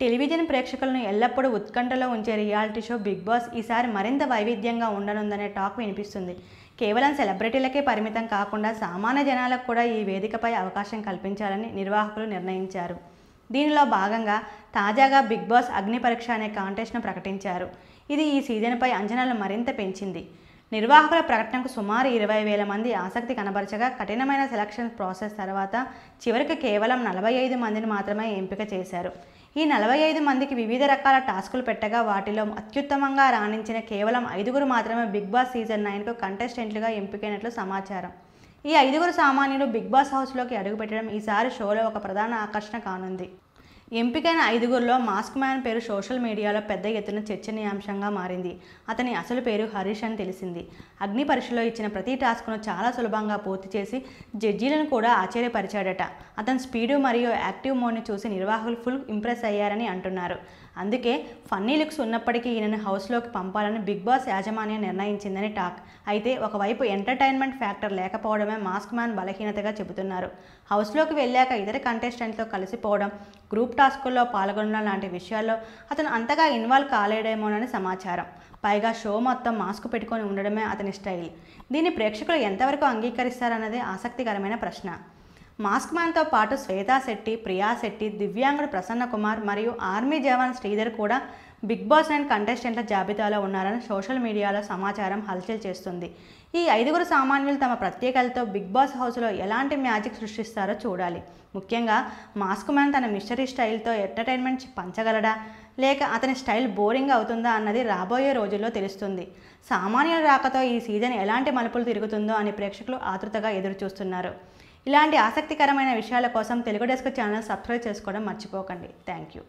Television ప్రేక్షకులను ఎల్లప్పుడూ ఉత్కంఠలో ఉంచే రియాలిటీ షో బిగ్ బాస్ ఈసారి మరింత వైవిధ్యంగా ఉండనుందనే టాక్ వినిపిస్తుంది. కేవలం సెలబ్రిటీలకే పరిమితం కాకుండా సామాన్య జనాలకు కూడా ఈ వేదికపై అవకాశం కల్పించాలని నిర్వాహకులు నిర్ణయించారు. దీనిలో భాగంగా తాజాగా బిగ్ బాస్ అగ్ని పరీక్ష అనే కాంటెస్ట్ను ప్రకటించారు. ఇది ఈ సీజన్పై అంచనాలు మరింత పెంచింది. నిర్వాహకుల ప్రకటనకు సుమారు 20,000 మంది ఆసక్తి కనబరచగా కఠినమైన సెలక్షన్ ప్రాసెస్ తర్వాత చివరికి కేవలం 45 మందిని మాత్రమే ఎంపిక చేశారు. ఈ 45 మందికి వివిధ రకాల టాస్కులు పెట్టగా వాటిలో అత్యుత్తమంగా రాణించిన కేవలం 5గురు మాత్రమే బిగ్ బాస్ సీజన్ 9కు కంటెస్టెంట్లుగా ఎంపికైనట్లు సమాచారం. ఈ 5గురు సామాన్యులు బిగ్ బాస్ హౌస్లోకి అడుగుపెట్టడం ఈసారి షోలో ఒక ప్రధాన ఆకర్షణ కానుంది. ఎంపికైన 5గురిలో మాస్క్ మ్యాన్ పేరు సోషల్ మీడియాలో పెద్ద ఎత్తున చర్చనీయాంశంగా మారింది. అతని అసలు పేరు హరీష్ అని తెలిసింది. అగ్ని పరీక్షలో ఇచ్చిన ప్రతి టాస్క్ను చాలా సులభంగా పూర్తి చేసి జడ్జీలను కూడా ఆశ్చర్యపరిచాడట. అతని స్పీడు మరియు యాక్టివ్ మోడ్ని చూసి నిర్వాహకులు ఫుల్ ఇంప్రెస్ అయ్యారని అంటున్నారు. అందుకే ఫన్నీ లుక్స్ ఉన్నప్పటికీ ఈయనను హౌస్లోకి పంపాలని బిగ్ బాస్ యాజమాన్యం నిర్ణయించిందని టాక్. అయితే ఒకవైపు ఎంటర్టైన్మెంట్ ఫ్యాక్టర్ లేకపోవడమే మాస్క్ మ్యాన్ బలహీనతగా చెబుతున్నారు. హౌస్లోకి వెళ్ళాక ఇతర కంటెస్టెంట్లతో కలిసిపోవడం, గ్రూప్ టాస్కుల్లో పాల్గొనడం లాంటి విషయాల్లో అతను అంతగా ఇన్వాల్వ్ కాలేడేమోనని సమాచారం. పైగా షో మొత్తం మాస్క్ పెట్టుకొని ఉండడమే అతని స్టైల్. దీన్ని ప్రేక్షకులు ఎంతవరకు అంగీకరిస్తారన్నదే ఆసక్తికరమైన ప్రశ్న. మాస్క్ మ్యాన్తో పాటు శ్వేతా శెట్టి, ప్రియా శెట్టి, దివ్యాంగుడు ప్రసన్న కుమార్ మరియు ఆర్మీ జవాన్ శ్రీధర్ కూడా బిగ్ బాస్ 9 కంటెస్టెంట్ల జాబితాలో ఉన్నారని సోషల్ మీడియాలో సమాచారం హల్చల్ చేస్తుంది. ఈ 5గురు సామాన్యులు తమ ప్రత్యేకతలతో బిగ్ బాస్ హౌస్లో ఎలాంటి మ్యాజిక్ సృష్టిస్తారో చూడాలి. ముఖ్యంగా మాస్క్ మ్యాన్ తన మిస్టరీ స్టైల్తో ఎంటర్టైన్మెంట్ పంచగలడా, లేక అతని స్టైల్ బోరింగ్ అవుతుందా అన్నది రాబోయే రోజుల్లో తెలుస్తుంది. సామాన్యుల రాకతో ఈ సీజన్ ఎలాంటి మలుపులు తిరుగుతుందో అని ప్రేక్షకులు ఆతృతగా ఎదురుచూస్తున్నారు. ఇలాంటి ఆసక్తికరమైన విషయాల కోసం తెలుగు డెస్క్ ఛానల్ సబ్స్క్రైబ్ చేసుకోవడం మర్చిపోకండి. Thank you.